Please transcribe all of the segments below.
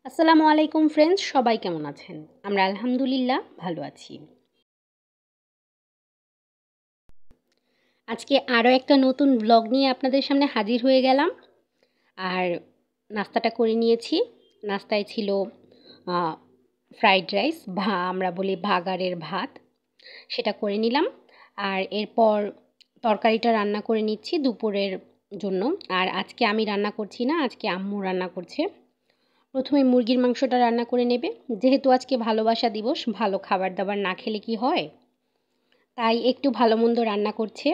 আসসালামু আলাইকুম ফ্রেন্ডস, সবাই কেমন আছেন? আমরা আলহামদুলিল্লাহ ভালো আছি। আজকে আরও একটা নতুন ব্লগ নিয়ে আপনাদের সামনে হাজির হয়ে গেলাম। আর নাস্তাটা করে নিয়েছি। নাস্তায় ছিল আ ফ্রাইড রাইস আমরা বলি ভাগাড়ের ভাত। সেটা করে নিলাম। আর এরপর তরকারিটা রান্না করে নিচ্ছি দুপুরের জন্য। আর আজকে আমি রান্না করছি না, আজকে আম্মু রান্না করছে। প্রথমে মুরগির মাংসটা রান্না করে নেবে। যেহেতু আজকে ভালোবাসা দিবস, ভালো খাবার-দাবার না খেলে কি হয়? তাই একটু ভালো-মন্দ রান্না করছে।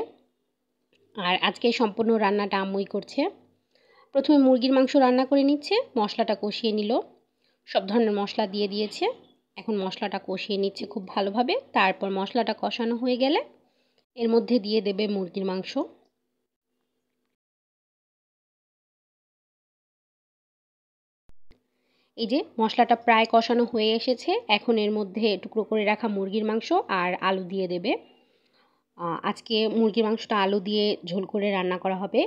আর আজকে সম্পূর্ণ রান্নাটা আম্মুই করছে। প্রথমে মুরগির মাংস রান্না করে নিচ্ছে, মশলাটা কষিয়ে নিল। সব ধরনের মশলা দিয়ে দিয়েছে। এখন মশলাটা কষিয়ে নিচ্ছে খুব ভালোভাবে। তারপর মশলাটা কষানো হয়ে গেলে এর মধ্যে দিয়ে দেবে মুরগির মাংস। এই যে মশলাটা প্রায় কষানো হয়ে এসেছে। এখন এর মধ্যে টুকরো করে রাখা মুরগির মাংস আর আলু দিয়ে দেবে। আজকে মুরগির মাংসটা আলু দিয়ে ঝোল করে রান্না করা হবে।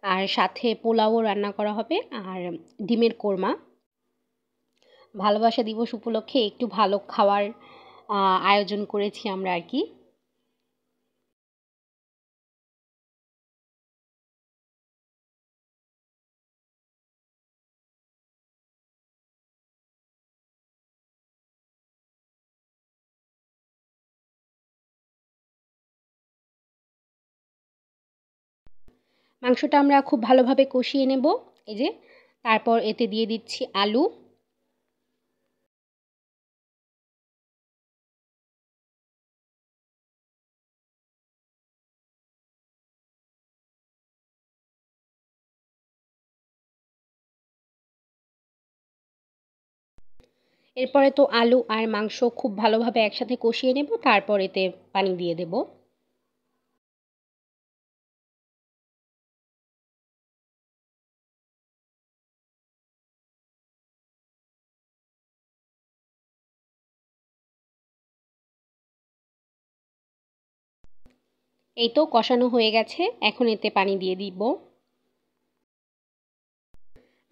আর সাথে পোলাওও রান্না করা হবে আর ডিমের কোরমা। ভালোবাসা দিবস উপলক্ষে একটু ভালো খাওয়ার আয়োজন করেছি আমরা আর কি। মাংসটা আমরা খুব ভালোভাবে কষিয়ে নেব। এই যে তারপর এতে দিয়ে দিচ্ছি আলু। এরপরে তো আলু আর মাংস খুব ভালোভাবে একসাথে কষিয়ে নেব, তারপর এতে পানি দিয়ে দেব। এই তো কষানো হয়ে গেছে, এখন এতে পানি দিয়ে দিব।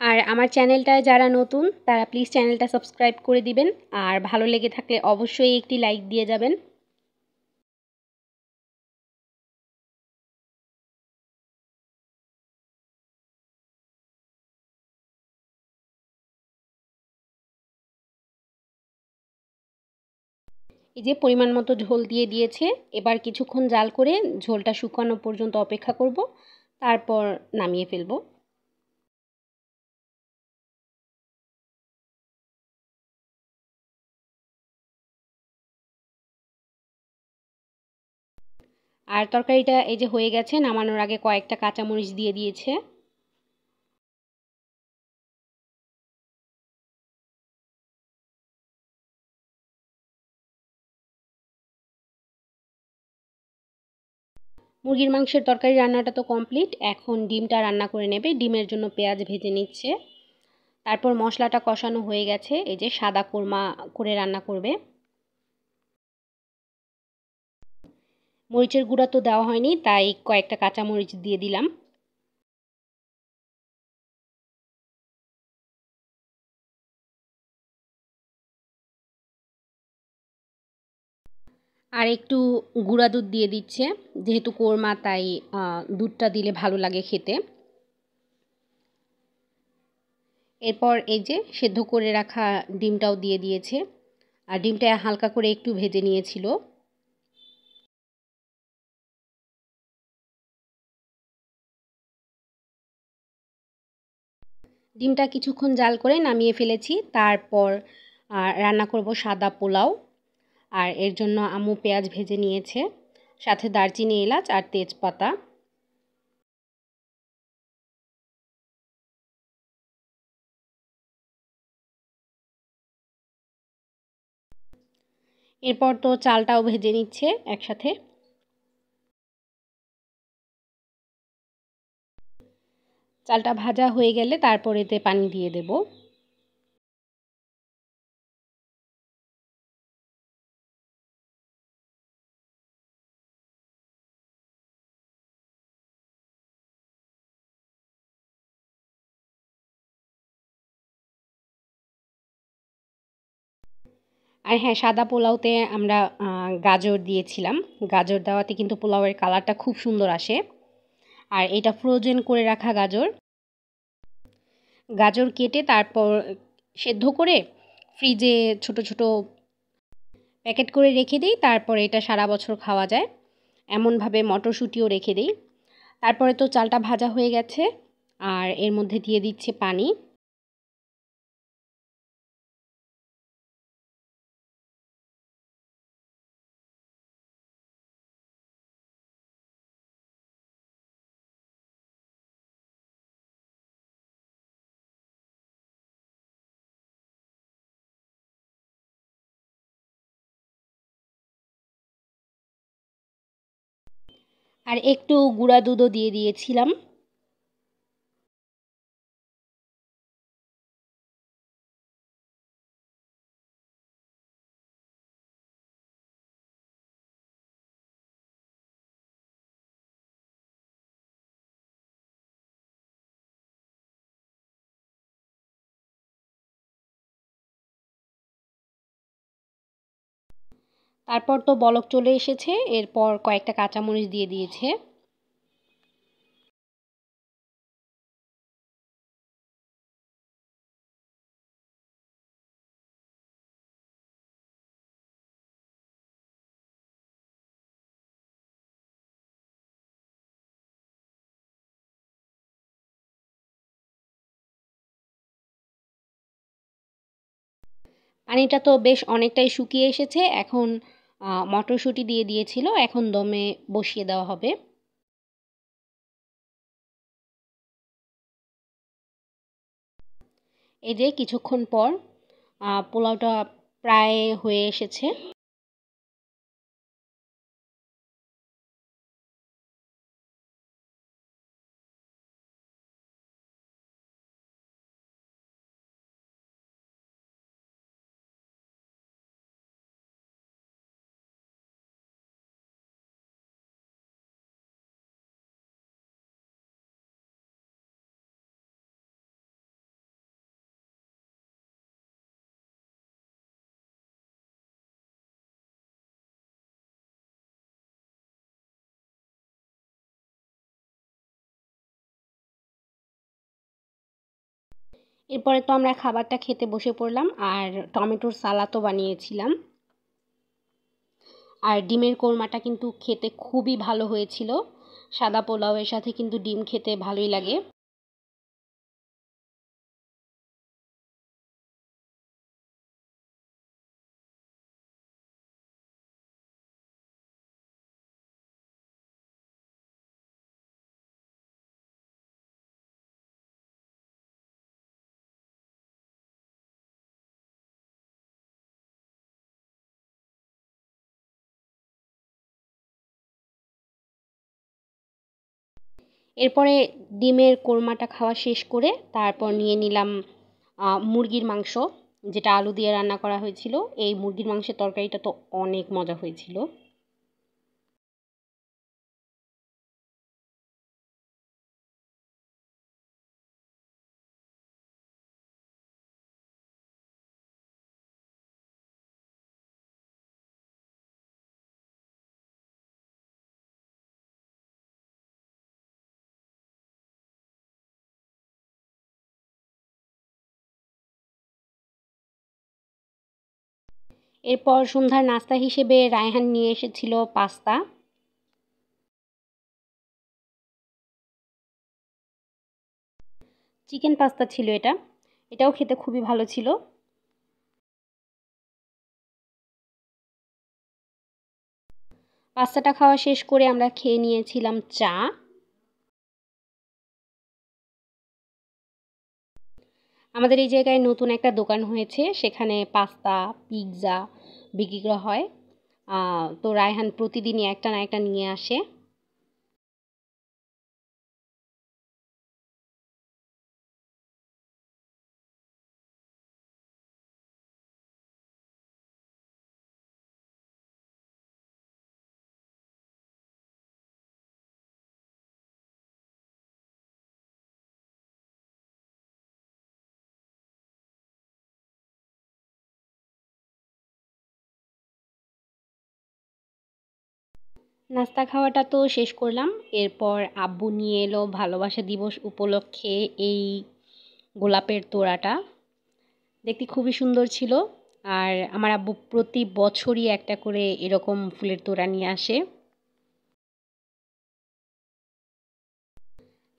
আর আমার চ্যানেলটায় যারা নতুন তারা প্লিজ চ্যানেলটা সাবস্ক্রাইব করে দিবেন। আর ভালো লেগে থাকলে অবশ্যই একটি লাইক দিয়ে যাবেন। এই যে পরিমাণ মতো ঝোল দিয়ে দিয়েছে। এবার কিছুক্ষণ জাল করে ঝোলটা শুকানো পর্যন্ত অপেক্ষা করব, তারপর নামিয়ে ফেলব। আর তরকারিটা এই যে হয়ে গেছে, নামানোর আগে কয়েকটা কাঁচামরিচ দিয়ে দিয়েছে। মুরগির মাংসের তরকারি রান্নাটা তো কমপ্লিট। এখন ডিমটা রান্না করে নেবে। ডিমের জন্য পেঁয়াজ ভেজে নিচ্ছে। তারপর মশলাটা কষানো হয়ে গেছে, এই যে সাদা কোরমা করে রান্না করবে। মরিচের গুঁড়া তো দেওয়া হয়নি, তাই কয়েকটা কাঁচামরিচ দিয়ে দিলাম। আর একটু গুঁড়া দুধ দিয়ে দিচ্ছে, যেহেতু কোরমা তাই দুধটা দিলে ভালো লাগে খেতে। এরপর এই যে সেদ্ধ করে রাখা ডিমটাও দিয়ে দিয়েছে। আর ডিমটা হালকা করে একটু ভেজে নিয়েছিল। ডিমটা কিছুক্ষণ জাল করে নামিয়ে ফেলেছি। তারপর রান্না করব সাদা পোলাও। আর এর জন্য আম্মু পেঁয়াজ ভেজে নিয়েছে, সাথে দারচিনি, এলাচ আর তেজপাতা। এরপর তো চালটাও ভেজে নিচ্ছে একসাথে। চালটা ভাজা হয়ে গেলে তারপর এতে পানি দিয়ে দেব। আর হ্যাঁ, সাদা পোলাওতে আমরা গাজর দিয়েছিলাম। গাজর দেওয়াতে কিন্তু পোলাওয়ের কালারটা খুব সুন্দর আসে। আর এটা ফ্রোজেন করে রাখা গাজর। গাজর কেটে তারপর সেদ্ধ করে ফ্রিজে ছোট, ছোট প্যাকেট করে রেখে দেই। তারপরে এটা সারা বছর খাওয়া যায়। এমনভাবে মটরশুঁটিও রেখে দেই। তারপরে তো চালটা ভাজা হয়ে গেছে। আর এর মধ্যে দিয়ে দিচ্ছি পানি। আর একটু গুঁড়া দুধও দিয়ে দিয়েছিলাম। তারপর তো বলক চলে এসেছে। এরপর কয়েকটা কাঁচামরিচ দিয়ে দিয়েছে। পানিটা তো বেশ অনেকটাই শুকিয়ে এসেছে। এখন মটরশুঁটি দিয়ে দিয়েছিল। এখন দমে বসিয়ে দেওয়া হবে। এই যে কিছুক্ষণ পর পোলাওটা প্রায় হয়ে এসেছে। এরপরে তো আমরা খাবারটা খেতে বসে পড়লাম। আর টমেটোর সালাদও বানিয়েছিলাম। আর ডিমের কোরমাটা কিন্তু খেতে খুবই ভালো হয়েছিল। সাদা পোলাওয়ের সাথে কিন্তু ডিম খেতে ভালোই লাগে। এরপরে ডিমের কোরমাটা খাওয়া শেষ করে তারপর নিয়ে নিলাম মুরগির মাংস, যেটা আলু দিয়ে রান্না করা হয়েছিল। এই মুরগির মাংসের তরকারিটা তো অনেক মজা হয়েছিল। এরপর সন্ধ্যার নাস্তা হিসেবে রায়হান নিয়ে এসেছিল পাস্তা। চিকেন পাস্তা ছিল এটা। এটাও খেতে খুবই ভালো ছিল। পাস্তাটা খাওয়া শেষ করে আমরা খেয়ে নিয়েছিলাম চা। আমাদের এই জায়গায় নতুন একটা দোকান হয়েছে, সেখানে পাস্তা, পিৎজা বিক্রি করা হয়। তো রায়হান প্রতিদিনই একটা না একটা নিয়ে আসে। নাস্তা খাওয়াটা তো শেষ করলাম। এরপর আব্বু নিয়ে এলো ভালোবাসা দিবস উপলক্ষে এই গোলাপের তোড়াটা। দেখতে খুবই সুন্দর ছিল। আর আমার আব্বু প্রতি বছরই একটা করে এরকম ফুলের তোড়া নিয়ে আসে।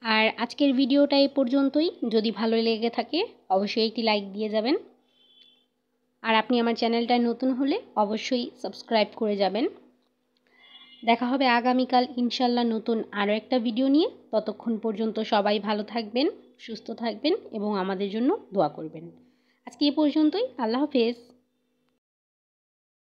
আর আজকের ভিডিওটা এই পর্যন্তই। যদি ভালো লেগে থাকে অবশ্যই একটি লাইক দিয়ে যাবেন। আর আপনি আমার চ্যানেলটায় নতুন হলে অবশ্যই সাবস্ক্রাইব করে যাবেন। দেখা হবে আগামীকাল ইনশাল্লাহ নতুন আরও একটা ভিডিও নিয়ে। ততক্ষণ পর্যন্ত সবাই ভালো থাকবেন, সুস্থ থাকবেন এবং আমাদের জন্য দোয়া করবেন। আজকে এই পর্যন্তই। আল্লাহ হাফেজ।